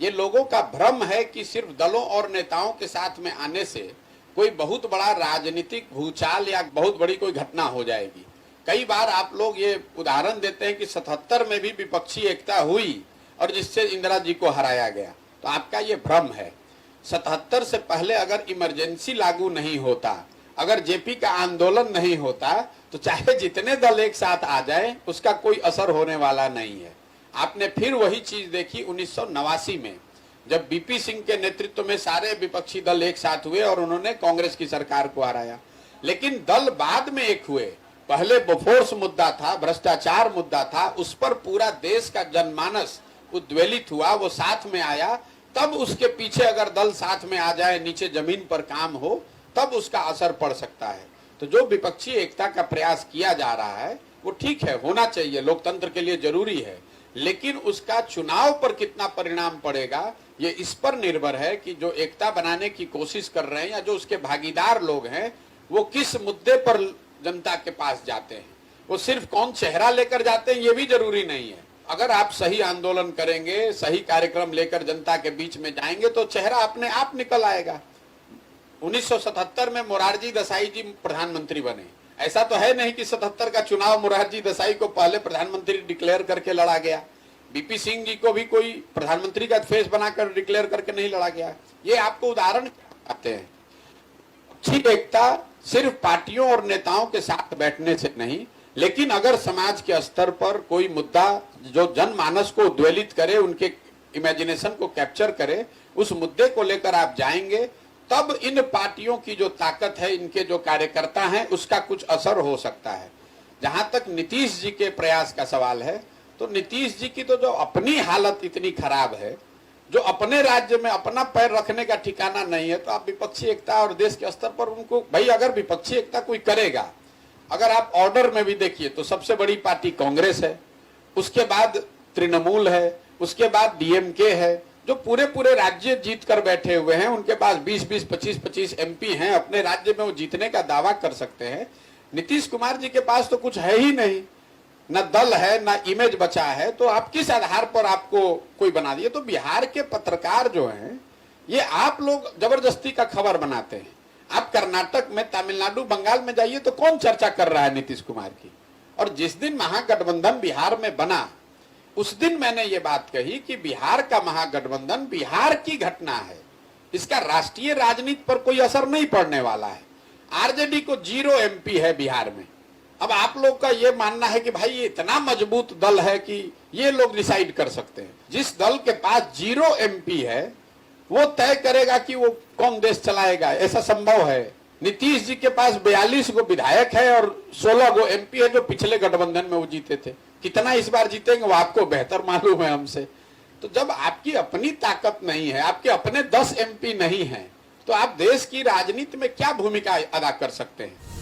ये लोगों का भ्रम है कि सिर्फ दलों और नेताओं के साथ में आने से कोई बहुत बड़ा राजनीतिक भूचाल या बहुत बड़ी कोई घटना हो जाएगी। कई बार आप लोग ये उदाहरण देते हैं कि 77 में भी विपक्षी एकता हुई और जिससे इंदिरा जी को हराया गया, तो आपका ये भ्रम है। 77 से पहले अगर इमरजेंसी लागू नहीं होता, अगर जेपी का आंदोलन नहीं होता, तो चाहे जितने दल एक साथ आ जाए उसका कोई असर होने वाला नहीं है। आपने फिर वही चीज देखी 1989 में, जब बीपी सिंह के नेतृत्व में सारे विपक्षी दल एक साथ हुए और उन्होंने कांग्रेस की सरकार को हराया। लेकिन दल बाद में एक हुए। पहले बोफोर्स मुद्दा था, भ्रष्टाचार मुद्दा था, उस पर पूरा देश का जनमानस उद्वेलित हुआ, वो साथ में आया। तब उसके पीछे अगर दल साथ में आ जाए, नीचे जमीन पर काम हो, तब उसका असर पड़ सकता है। तो जो विपक्षी एकता का प्रयास किया जा रहा है वो ठीक है, होना चाहिए, लोकतंत्र के लिए जरूरी है, लेकिन उसका चुनाव पर कितना परिणाम पड़ेगा ये इस पर निर्भर है कि जो एकता बनाने की कोशिश कर रहे हैं या जो उसके भागीदार लोग हैं वो किस मुद्दे पर जनता के पास जाते हैं। वो सिर्फ कौन चेहरा लेकर जाते हैं ये भी जरूरी नहीं है। अगर आप सही आंदोलन करेंगे, सही कार्यक्रम लेकर जनता के बीच में जाएंगे तो चेहरा अपने आप निकल आएगा। 1977 में मोरारजी देसाई जी प्रधानमंत्री बने। ऐसा तो है नहीं कि 77 का चुनाव मोरारजी देसाई को पहले प्रधानमंत्री डिक्लेयर करके लड़ा गया। बीपी सिंह जी को भी कोई प्रधानमंत्री का फेस बनाकर डिक्लेयर करके नहीं लड़ा गया। ये आपको उदाहरण आते हैं। अच्छी एकता सिर्फ पार्टियों और नेताओं के साथ बैठने से नहीं, लेकिन अगर समाज के स्तर पर कोई मुद्दा जो जनमानस को उद्वेलित करे, उनके इमेजिनेशन को कैप्चर करे, उस मुद्दे को लेकर आप जाएंगे, तब इन पार्टियों की जो ताकत है, इनके जो कार्यकर्ता हैं, उसका कुछ असर हो सकता है। जहां तक नीतीश जी के प्रयास का सवाल है, तो नीतीश जी की तो जो अपनी हालत इतनी खराब है, जो अपने राज्य में अपना पैर रखने का ठिकाना नहीं है, तो आप विपक्षी एकता और देश के स्तर पर उनको, भाई अगर विपक्षी एकता कोई करेगा, अगर आप ऑर्डर में भी देखिए तो सबसे बड़ी पार्टी कांग्रेस है, उसके बाद तृणमूल है, उसके बाद डीएमके है, जो पूरे पूरे राज्य जीत कर बैठे हुए हैं। उनके पास 20-20, 25-25 एमपी हैं, अपने राज्य में वो जीतने का दावा कर सकते हैं। नीतीश कुमार जी के पास तो कुछ है ही नहीं, न दल है, न इमेज बचा है, तो आप किस आधार पर आपको कोई बना दिए। तो बिहार के पत्रकार जो हैं, ये आप लोग जबरदस्ती का खबर बनाते हैं। आप कर्नाटक में, तमिलनाडु, बंगाल में जाइए तो कौन चर्चा कर रहा है नीतीश कुमार की। और जिस दिन महागठबंधन बिहार में बना, उस दिन मैंने ये बात कही कि बिहार का महागठबंधन बिहार की घटना है, इसका राष्ट्रीय राजनीति पर कोई असर नहीं पड़ने वाला है। आरजेडी को 0 एमपी है बिहार में। अब आप लोग का ये मानना है कि भाई ये इतना मजबूत दल है कि ये लोग डिसाइड कर सकते हैं। जिस दल के पास 0 एमपी है वो तय करेगा कि वो कौन देश चलाएगा, ऐसा संभव है। नीतीश जी के पास 42 गो विधायक है और 16 गो एमपी है, जो पिछले गठबंधन में वो जीते थे। कितना इस बार जीतेंगे वो आपको बेहतर मालूम है हमसे। तो जब आपकी अपनी ताकत नहीं है, आपके अपने 10 एमपी नहीं है, तो आप देश की राजनीति में क्या भूमिका अदा कर सकते हैं।